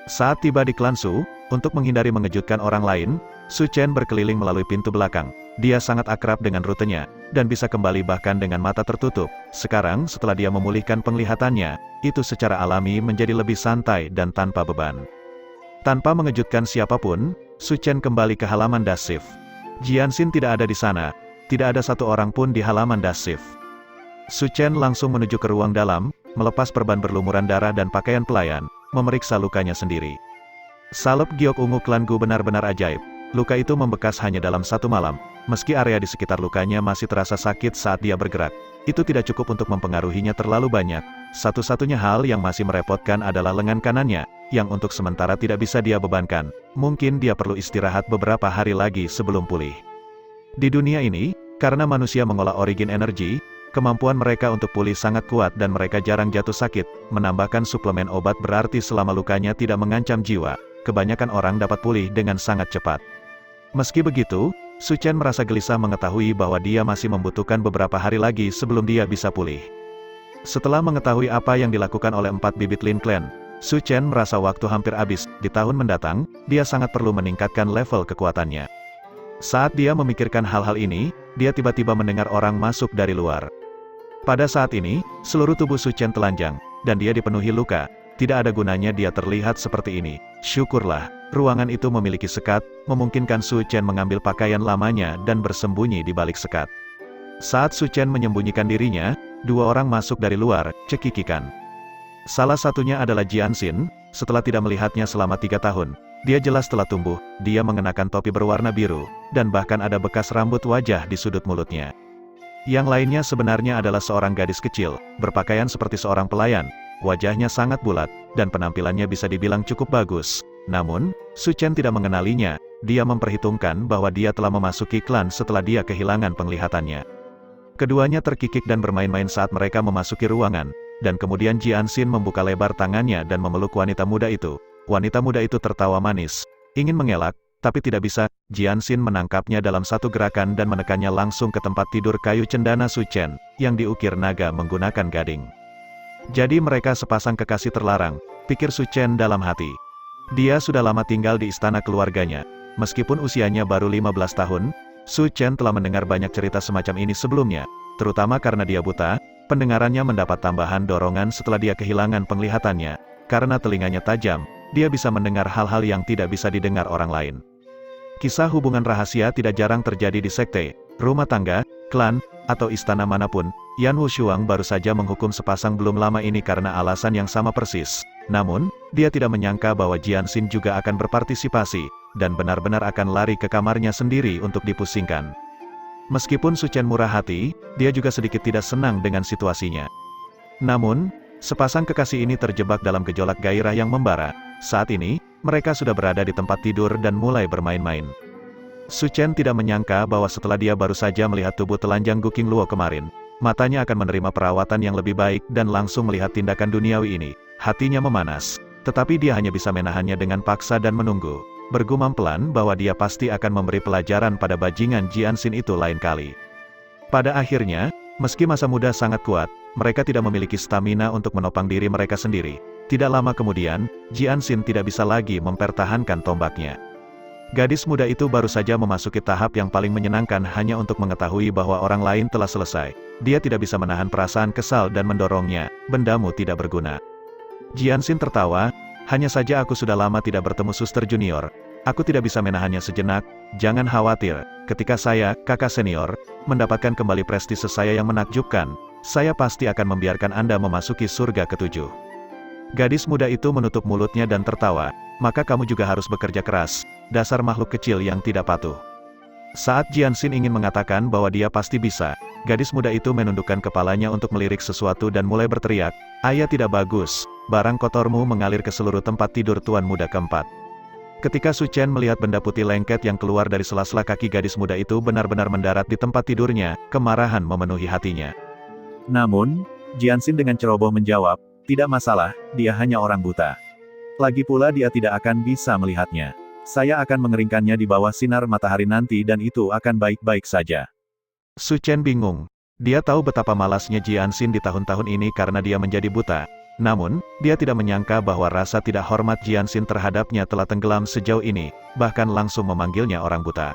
Saat tiba di klan Su, untuk menghindari mengejutkan orang lain, Su Chen berkeliling melalui pintu belakang. Dia sangat akrab dengan rutenya, dan bisa kembali bahkan dengan mata tertutup. Sekarang, setelah dia memulihkan penglihatannya, itu secara alami menjadi lebih santai dan tanpa beban. Tanpa mengejutkan siapapun, Su Chen kembali ke halaman Das Shift. Jianxin tidak ada di sana, tidak ada satu orang pun di halaman Das Shift. Su Chen langsung menuju ke ruang dalam, melepas perban berlumuran darah dan pakaian pelayan, memeriksa lukanya sendiri. Salep giok ungu klan Gu benar-benar ajaib. Luka itu membekas hanya dalam 1 malam. Meski area di sekitar lukanya masih terasa sakit saat dia bergerak, itu tidak cukup untuk mempengaruhinya terlalu banyak. Satu-satunya hal yang masih merepotkan adalah lengan kanannya, yang untuk sementara tidak bisa dia bebankan. Mungkin dia perlu istirahat beberapa hari lagi sebelum pulih. Di dunia ini, karena manusia mengolah origin energi, kemampuan mereka untuk pulih sangat kuat dan mereka jarang jatuh sakit. Menambahkan suplemen obat berarti selama lukanya tidak mengancam jiwa, kebanyakan orang dapat pulih dengan sangat cepat. Meski begitu, Su Chen merasa gelisah mengetahui bahwa dia masih membutuhkan beberapa hari lagi sebelum dia bisa pulih. Setelah mengetahui apa yang dilakukan oleh 4 bibit Lin Clan, Su Chen merasa waktu hampir habis. Di tahun mendatang, dia sangat perlu meningkatkan level kekuatannya. Saat dia memikirkan hal-hal ini, dia tiba-tiba mendengar orang masuk dari luar. Pada saat ini, seluruh tubuh Su Chen telanjang, dan dia dipenuhi luka. Tidak ada gunanya dia terlihat seperti ini. Syukurlah, ruangan itu memiliki sekat, memungkinkan Su Chen mengambil pakaian lamanya dan bersembunyi di balik sekat. Saat Su Chen menyembunyikan dirinya, 2 orang masuk dari luar, cekikikan. Salah satunya adalah Jianxin. Setelah tidak melihatnya selama 3 tahun, dia jelas telah tumbuh. Dia mengenakan topi berwarna biru, dan bahkan ada bekas rambut wajah di sudut mulutnya. Yang lainnya sebenarnya adalah seorang gadis kecil, berpakaian seperti seorang pelayan. Wajahnya sangat bulat, dan penampilannya bisa dibilang cukup bagus. Namun, Su Chen tidak mengenalinya. Dia memperhitungkan bahwa dia telah memasuki klan setelah dia kehilangan penglihatannya. Keduanya terkikik dan bermain-main saat mereka memasuki ruangan, dan kemudian Jianxin membuka lebar tangannya dan memeluk wanita muda itu. Wanita muda itu tertawa manis, ingin mengelak, tapi tidak bisa. Jianxin menangkapnya dalam satu gerakan dan menekannya langsung ke tempat tidur kayu cendana Su Chen, yang diukir naga menggunakan gading. Jadi mereka sepasang kekasih terlarang, pikir Su Chen dalam hati. Dia sudah lama tinggal di istana keluarganya. Meskipun usianya baru 15 tahun, Su Chen telah mendengar banyak cerita semacam ini sebelumnya. Terutama karena dia buta, pendengarannya mendapat tambahan dorongan setelah dia kehilangan penglihatannya. Karena telinganya tajam, dia bisa mendengar hal-hal yang tidak bisa didengar orang lain. Kisah hubungan rahasia tidak jarang terjadi di sekte, rumah tangga, klan, atau istana manapun. Yan Wushuang baru saja menghukum sepasang belum lama ini karena alasan yang sama persis. Namun, dia tidak menyangka bahwa Jianxin juga akan berpartisipasi, dan benar-benar akan lari ke kamarnya sendiri untuk dipusingkan. Meskipun Su Chen murah hati, dia juga sedikit tidak senang dengan situasinya. Namun, sepasang kekasih ini terjebak dalam gejolak gairah yang membara. Saat ini, mereka sudah berada di tempat tidur dan mulai bermain-main. Su Chen tidak menyangka bahwa setelah dia baru saja melihat tubuh telanjang Guking Luo kemarin, matanya akan menerima perawatan yang lebih baik dan langsung melihat tindakan duniawi ini. Hatinya memanas, tetapi dia hanya bisa menahannya dengan paksa dan menunggu. Bergumam pelan bahwa dia pasti akan memberi pelajaran pada bajingan Jianxin itu lain kali. Pada akhirnya, meski masa muda sangat kuat, mereka tidak memiliki stamina untuk menopang diri mereka sendiri. Tidak lama kemudian, Jianxin tidak bisa lagi mempertahankan tombaknya. Gadis muda itu baru saja memasuki tahap yang paling menyenangkan hanya untuk mengetahui bahwa orang lain telah selesai. Dia tidak bisa menahan perasaan kesal dan mendorongnya, bendamu tidak berguna. Jianxin tertawa, hanya saja aku sudah lama tidak bertemu suster junior. Aku tidak bisa menahannya sejenak, jangan khawatir, ketika saya, kakak senior, mendapatkan kembali prestise saya yang menakjubkan, saya pasti akan membiarkan Anda memasuki surga ketujuh. Gadis muda itu menutup mulutnya dan tertawa, maka kamu juga harus bekerja keras, dasar makhluk kecil yang tidak patuh. Saat Jianxin ingin mengatakan bahwa dia pasti bisa, gadis muda itu menundukkan kepalanya untuk melirik sesuatu dan mulai berteriak, ayah tidak bagus, barang kotormu mengalir ke seluruh tempat tidur tuan muda keempat. Ketika Su Chen melihat benda putih lengket yang keluar dari sela-sela kaki gadis muda itu benar-benar mendarat di tempat tidurnya, kemarahan memenuhi hatinya. Namun, Jianxin dengan ceroboh menjawab, tidak masalah, dia hanya orang buta. Lagi pula dia tidak akan bisa melihatnya. Saya akan mengeringkannya di bawah sinar matahari nanti dan itu akan baik-baik saja. Su Chen bingung. Dia tahu betapa malasnya Jianxin di tahun-tahun ini karena dia menjadi buta. Namun, dia tidak menyangka bahwa rasa tidak hormat Jianxin terhadapnya telah tenggelam sejauh ini, bahkan langsung memanggilnya orang buta.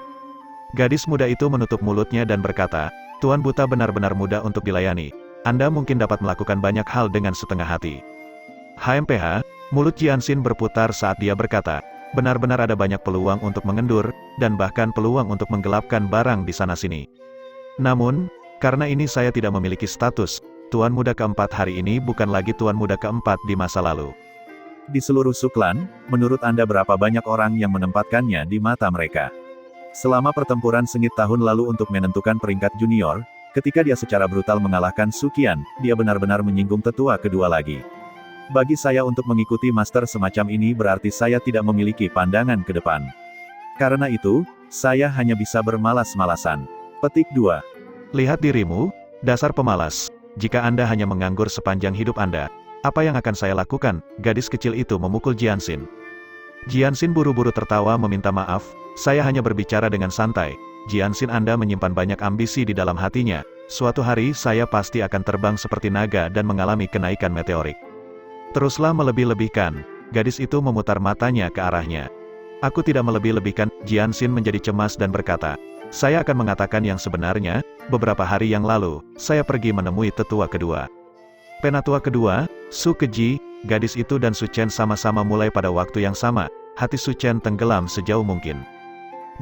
Gadis muda itu menutup mulutnya dan berkata, Tuan buta benar-benar mudah untuk dilayani. Anda mungkin dapat melakukan banyak hal dengan setengah hati. HMPH, mulut Jianxin berputar saat dia berkata, benar-benar ada banyak peluang untuk mengendur, dan bahkan peluang untuk menggelapkan barang di sana-sini. Namun, karena ini saya tidak memiliki status, Tuan Muda keempat hari ini bukan lagi Tuan Muda keempat di masa lalu. Di seluruh Suklan, menurut Anda berapa banyak orang yang menempatkannya di mata mereka? Selama pertempuran sengit tahun lalu untuk menentukan peringkat junior, ketika dia secara brutal mengalahkan Su Qian, dia benar-benar menyinggung tetua kedua lagi. Bagi saya untuk mengikuti master semacam ini berarti saya tidak memiliki pandangan ke depan. Karena itu, saya hanya bisa bermalas-malasan. Petik 2. Lihat dirimu, dasar pemalas. Jika Anda hanya menganggur sepanjang hidup Anda, apa yang akan saya lakukan? Gadis kecil itu memukul Jianxin. Jianxin buru-buru tertawa meminta maaf, saya hanya berbicara dengan santai. Jianxin Anda menyimpan banyak ambisi di dalam hatinya. Suatu hari saya pasti akan terbang seperti naga dan mengalami kenaikan meteorik. Teruslah melebih-lebihkan. Gadis itu memutar matanya ke arahnya. Aku tidak melebih-lebihkan. Jianxin menjadi cemas dan berkata, saya akan mengatakan yang sebenarnya, beberapa hari yang lalu, saya pergi menemui tetua kedua. Penatua kedua, Su Keji, gadis itu dan Su Chen sama-sama mulai pada waktu yang sama, hati Su Chen tenggelam sejauh mungkin.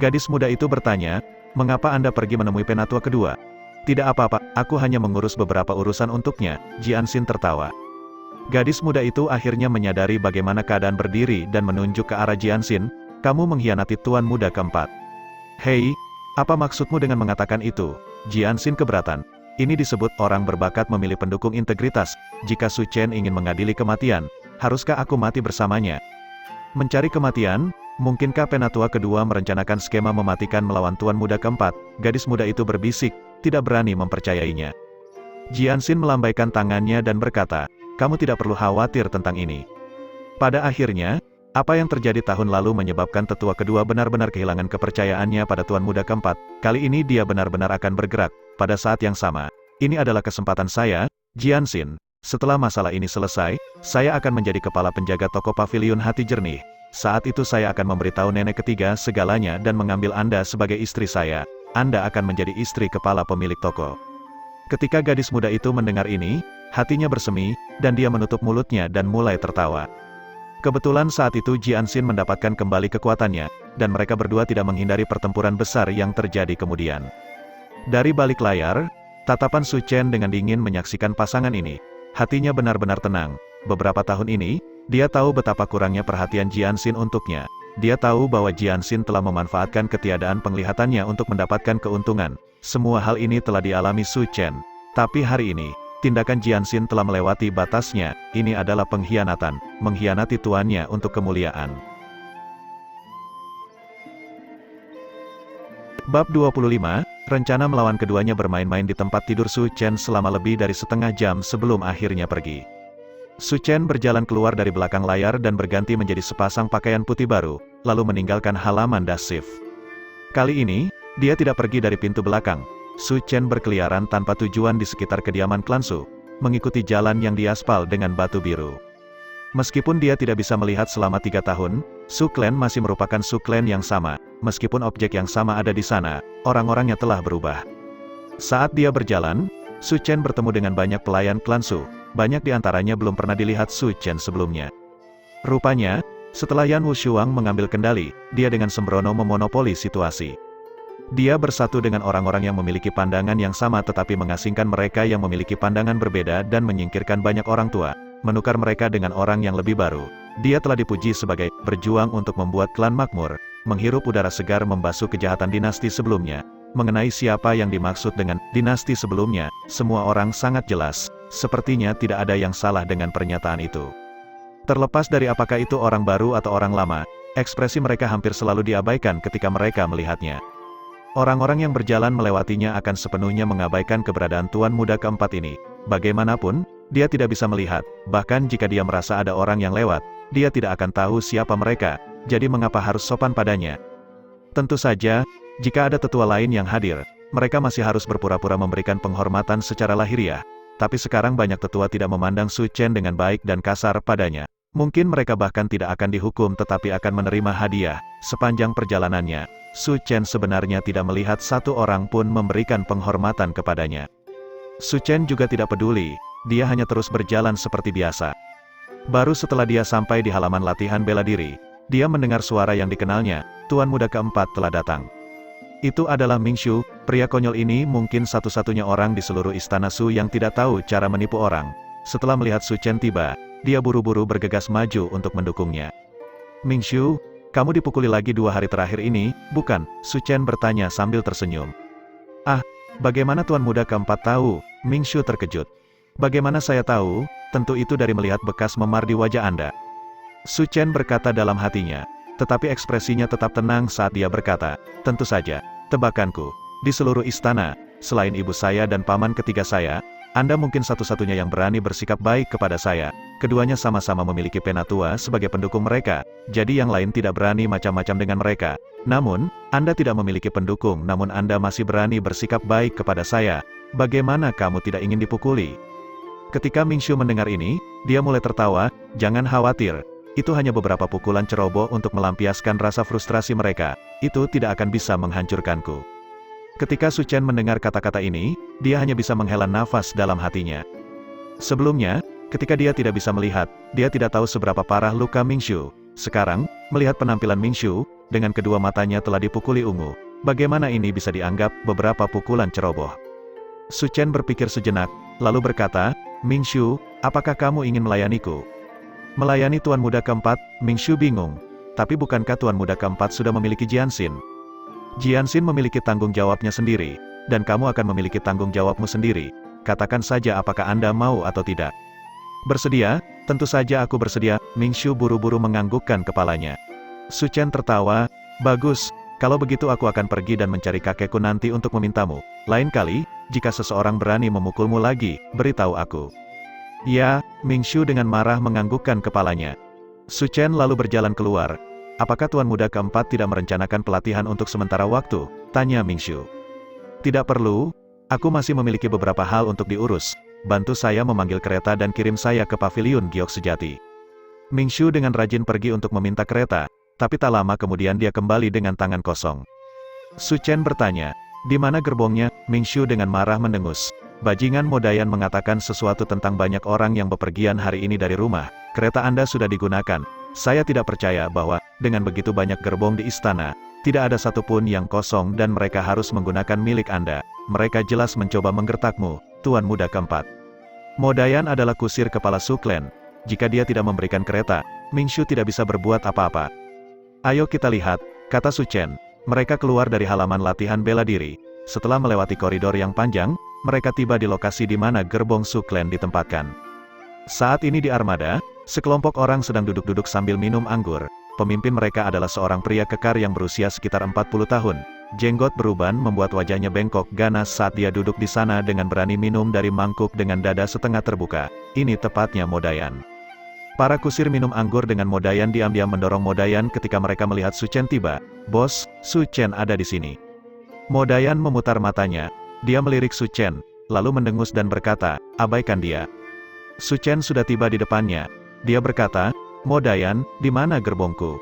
Gadis muda itu bertanya, mengapa Anda pergi menemui penatua kedua? Tidak apa-apa, aku hanya mengurus beberapa urusan untuknya, Jianxin tertawa. Gadis muda itu akhirnya menyadari bagaimana keadaan berdiri dan menunjuk ke arah Jianxin, kamu mengkhianati Tuan Muda keempat. Hei, apa maksudmu dengan mengatakan itu? Jianxin keberatan. Ini disebut orang berbakat memilih pendukung integritas. Jika Su Chen ingin mengadili kematian, haruskah aku mati bersamanya? Mencari kematian? Mungkinkah penatua kedua merencanakan skema mematikan melawan Tuan Muda keempat? Gadis muda itu berbisik, tidak berani mempercayainya. Jianxin melambaikan tangannya dan berkata, kamu tidak perlu khawatir tentang ini. Pada akhirnya, apa yang terjadi tahun lalu menyebabkan tetua kedua benar-benar kehilangan kepercayaannya pada Tuan Muda keempat. Kali ini dia benar-benar akan bergerak. Pada saat yang sama, ini adalah kesempatan saya, Jianxin. Setelah masalah ini selesai, saya akan menjadi kepala penjaga toko pavilion hati jernih. Saat itu saya akan memberitahu nenek ketiga segalanya dan mengambil Anda sebagai istri saya. Anda akan menjadi istri kepala pemilik toko. Ketika gadis muda itu mendengar ini, hatinya bersemi, dan dia menutup mulutnya dan mulai tertawa. Kebetulan saat itu Jianxin mendapatkan kembali kekuatannya, dan mereka berdua tidak menghindari pertempuran besar yang terjadi kemudian. Dari balik layar, tatapan Su Chen dengan dingin menyaksikan pasangan ini. Hatinya benar-benar tenang. Beberapa tahun ini, Dia tahu betapa kurangnya perhatian Jianxin untuknya. Dia tahu bahwa Jianxin telah memanfaatkan ketiadaan penglihatannya untuk mendapatkan keuntungan. Semua hal ini telah dialami Su Chen. Tapi hari ini, tindakan Jianxin telah melewati batasnya. Ini adalah pengkhianatan, mengkhianati tuannya untuk kemuliaan. Bab 25, rencana melawan keduanya bermain-main di tempat tidur Su Chen selama lebih dari setengah jam sebelum akhirnya pergi. Su Chen berjalan keluar dari belakang layar dan berganti menjadi sepasang pakaian putih baru, lalu meninggalkan halaman dasif. Kali ini, dia tidak pergi dari pintu belakang. Su Chen berkeliaran tanpa tujuan di sekitar kediaman klan Su, mengikuti jalan yang diaspal dengan batu biru. Meskipun dia tidak bisa melihat selama 3 tahun, Su Clan masih merupakan Su Clan yang sama. Meskipun objek yang sama ada di sana, orang-orangnya telah berubah. Saat dia berjalan, Su Chen bertemu dengan banyak pelayan klan Su. Banyak di antaranya belum pernah dilihat Su Chen sebelumnya. Rupanya, setelah Yan Wushuang mengambil kendali, dia dengan sembrono memonopoli situasi. Dia bersatu dengan orang-orang yang memiliki pandangan yang sama tetapi mengasingkan mereka yang memiliki pandangan berbeda dan menyingkirkan banyak orang tua, menukar mereka dengan orang yang lebih baru. Dia telah dipuji sebagai berjuang untuk membuat klan makmur, menghirup udara segar membasuh kejahatan dinasti sebelumnya. Mengenai siapa yang dimaksud dengan dinasti sebelumnya, semua orang sangat jelas. Sepertinya tidak ada yang salah dengan pernyataan itu. Terlepas dari apakah itu orang baru atau orang lama, ekspresi mereka hampir selalu diabaikan ketika mereka melihatnya. Orang-orang yang berjalan melewatinya akan sepenuhnya mengabaikan keberadaan tuan muda keempat ini. Bagaimanapun, dia tidak bisa melihat, bahkan jika dia merasa ada orang yang lewat, dia tidak akan tahu siapa mereka, jadi mengapa harus sopan padanya? Tentu saja, jika ada tetua lain yang hadir, mereka masih harus berpura-pura memberikan penghormatan secara lahiriah. Tapi sekarang banyak tetua tidak memandang Su Chen dengan baik dan kasar padanya. Mungkin mereka bahkan tidak akan dihukum tetapi akan menerima hadiah. Sepanjang perjalanannya, Su Chen sebenarnya tidak melihat satu orang pun memberikan penghormatan kepadanya. Su Chen juga tidak peduli, dia hanya terus berjalan seperti biasa. Baru setelah dia sampai di halaman latihan bela diri, dia mendengar suara yang dikenalnya, tuan muda keempat telah datang. Itu adalah Ming Shu, pria konyol ini mungkin satu-satunya orang di seluruh istana Su yang tidak tahu cara menipu orang. Setelah melihat Su Chen tiba, dia buru-buru bergegas maju untuk mendukungnya. Ming Shu, kamu dipukuli lagi 2 hari terakhir ini, bukan? Su Chen bertanya sambil tersenyum. Ah, bagaimana tuan muda keempat tahu? Ming Shu terkejut. Bagaimana saya tahu? Tentu itu dari melihat bekas memar di wajah Anda. Su Chen berkata dalam hatinya. Tetapi ekspresinya tetap tenang saat dia berkata, tentu saja, tebakanku, di seluruh istana, selain ibu saya dan paman ketiga saya, Anda mungkin satu-satunya yang berani bersikap baik kepada saya. Keduanya sama-sama memiliki penatua sebagai pendukung mereka, jadi yang lain tidak berani macam-macam dengan mereka. Namun, Anda tidak memiliki pendukung namun Anda masih berani bersikap baik kepada saya. Bagaimana kamu tidak ingin dipukuli? Ketika Ming Shu mendengar ini, dia mulai tertawa, jangan khawatir. Itu hanya beberapa pukulan ceroboh untuk melampiaskan rasa frustrasi mereka, itu tidak akan bisa menghancurkanku. Ketika Su Chen mendengar kata-kata ini, dia hanya bisa menghela nafas dalam hatinya. Sebelumnya, ketika dia tidak bisa melihat, dia tidak tahu seberapa parah luka Ming Shu. Sekarang, melihat penampilan Ming Shu, dengan kedua matanya telah dipukuli ungu. Bagaimana ini bisa dianggap beberapa pukulan ceroboh? Su Chen berpikir sejenak, lalu berkata, Ming Shu, apakah kamu ingin melayaniku? Melayani tuan muda keempat, Ming Shu bingung. Tapi bukankah tuan muda keempat sudah memiliki Jianxin? Jianxin memiliki tanggung jawabnya sendiri, dan kamu akan memiliki tanggung jawabmu sendiri. Katakan saja apakah Anda mau atau tidak. Bersedia? Tentu saja aku bersedia. Ming Shu buru-buru menganggukkan kepalanya. Su Chen tertawa, bagus, kalau begitu aku akan pergi dan mencari kakekku nanti untuk memintamu. Lain kali, jika seseorang berani memukulmu lagi, beritahu aku. Ya, Ming Shu dengan marah menganggukkan kepalanya. Su Chen lalu berjalan keluar. Apakah tuan muda keempat tidak merencanakan pelatihan untuk sementara waktu? Tanya Ming Shu. Tidak perlu, aku masih memiliki beberapa hal untuk diurus. Bantu saya memanggil kereta dan kirim saya ke paviliun giok sejati. Ming Shu dengan rajin pergi untuk meminta kereta, tapi tak lama kemudian dia kembali dengan tangan kosong. Su Chen bertanya, di mana gerbongnya? Ming Shu dengan marah mendengus. Bajingan Modayan mengatakan sesuatu tentang banyak orang yang bepergian hari ini dari rumah. Kereta Anda sudah digunakan. Saya tidak percaya bahwa, dengan begitu banyak gerbong di istana, tidak ada satupun yang kosong dan mereka harus menggunakan milik Anda. Mereka jelas mencoba menggertakmu, tuan muda keempat. Modayan adalah kusir kepala Su Clan. Jika dia tidak memberikan kereta, Mingshu tidak bisa berbuat apa-apa. Ayo kita lihat, kata Su Chen. Mereka keluar dari halaman latihan bela diri. Setelah melewati koridor yang panjang, mereka tiba di lokasi di mana gerbong Su Clan ditempatkan. Saat ini di armada, sekelompok orang sedang duduk-duduk sambil minum anggur. Pemimpin mereka adalah seorang pria kekar yang berusia sekitar 40 tahun. Jenggot beruban membuat wajahnya bengkok ganas saat dia duduk di sana dengan berani minum dari mangkuk dengan dada setengah terbuka. Ini tepatnya Modayan. Para kusir minum anggur dengan Modayan diam-diam mendorong Modayan ketika mereka melihat Su Chen tiba. Bos, Su Chen ada di sini. Modayan memutar matanya. Dia melirik Su Chen, lalu mendengus dan berkata, abaikan dia. Su Chen sudah tiba di depannya. Dia berkata, Modayan, di mana gerbongku?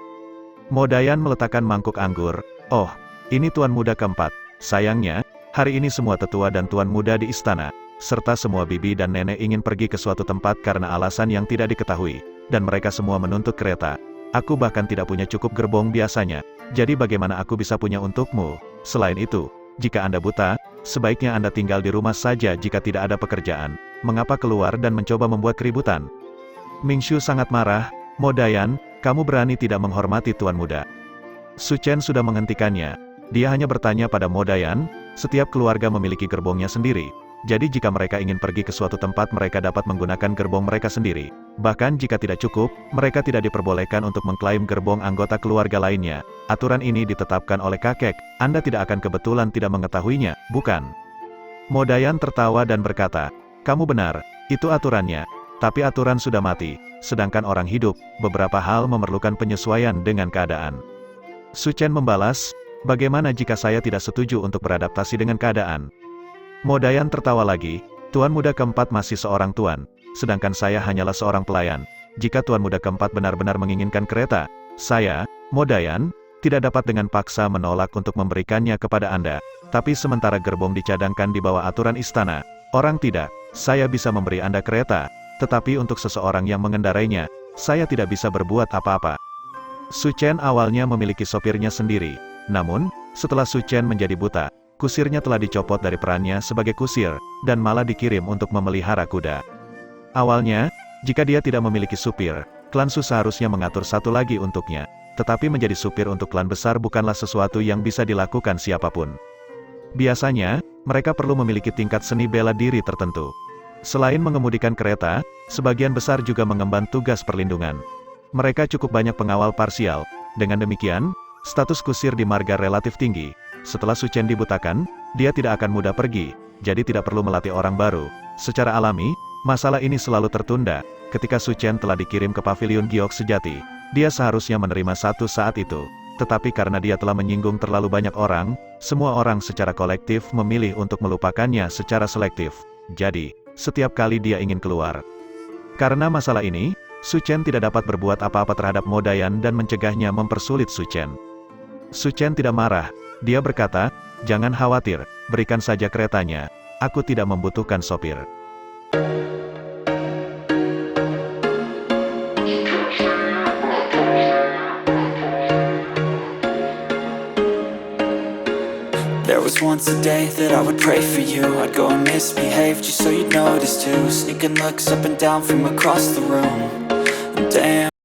Modayan meletakkan mangkuk anggur. Oh, ini tuan muda keempat. Sayangnya, hari ini semua tetua dan tuan muda di istana, serta semua bibi dan nenek ingin pergi ke suatu tempat karena alasan yang tidak diketahui, dan mereka semua menuntut kereta. Aku bahkan tidak punya cukup gerbong biasanya, jadi bagaimana aku bisa punya untukmu? Selain itu, jika Anda buta, sebaiknya Anda tinggal di rumah saja jika tidak ada pekerjaan. Mengapa keluar dan mencoba membuat keributan? Mingshu sangat marah. Modayan, kamu berani tidak menghormati tuan muda. Su Chen sudah menghentikannya. Dia hanya bertanya pada Modayan, setiap keluarga memiliki gerbongnya sendiri. Jadi jika mereka ingin pergi ke suatu tempat mereka dapat menggunakan gerbong mereka sendiri. Bahkan jika tidak cukup, mereka tidak diperbolehkan untuk mengklaim gerbong anggota keluarga lainnya. Aturan ini ditetapkan oleh kakek, Anda tidak akan kebetulan tidak mengetahuinya, bukan? Modayan tertawa dan berkata, kamu benar, itu aturannya. Tapi aturan sudah mati, sedangkan orang hidup, beberapa hal memerlukan penyesuaian dengan keadaan. Su Chen membalas, bagaimana jika saya tidak setuju untuk beradaptasi dengan keadaan? Modayan tertawa lagi, tuan muda keempat masih seorang tuan, sedangkan saya hanyalah seorang pelayan. Jika tuan muda keempat benar-benar menginginkan kereta, saya, Modayan, tidak dapat dengan paksa menolak untuk memberikannya kepada Anda. Tapi sementara gerbong dicadangkan di bawah aturan istana, orang tidak, saya bisa memberi Anda kereta. Tetapi untuk seseorang yang mengendarainya, saya tidak bisa berbuat apa-apa. Su Chen awalnya memiliki sopirnya sendiri. Namun, setelah Su Chen menjadi buta, kusirnya telah dicopot dari perannya sebagai kusir, dan malah dikirim untuk memelihara kuda. Awalnya, jika dia tidak memiliki supir, klan Su seharusnya mengatur satu lagi untuknya. Tetapi menjadi supir untuk klan besar bukanlah sesuatu yang bisa dilakukan siapapun. Biasanya, mereka perlu memiliki tingkat seni bela diri tertentu. Selain mengemudikan kereta, sebagian besar juga mengemban tugas perlindungan. Mereka cukup banyak pengawal parsial. Dengan demikian, status kusir di marga relatif tinggi. Setelah Su Chen dibutakan, dia tidak akan mudah pergi, jadi tidak perlu melatih orang baru. Secara alami, masalah ini selalu tertunda. Ketika Su Chen telah dikirim ke pavilion giok sejati, dia seharusnya menerima satu saat itu. Tetapi karena dia telah menyinggung terlalu banyak orang, semua orang secara kolektif memilih untuk melupakannya secara selektif. Jadi, setiap kali dia ingin keluar. Karena masalah ini, Su Chen tidak dapat berbuat apa-apa terhadap Modayan dan mencegahnya mempersulit Su Chen. Su Chen tidak marah. Dia berkata, jangan khawatir, berikan saja keretanya. Aku tidak membutuhkan sopir. There was once a day that I would pray for you. I'd go and misbehave just so you'd notice too. Sneaking looks up and down from across the room. Damn.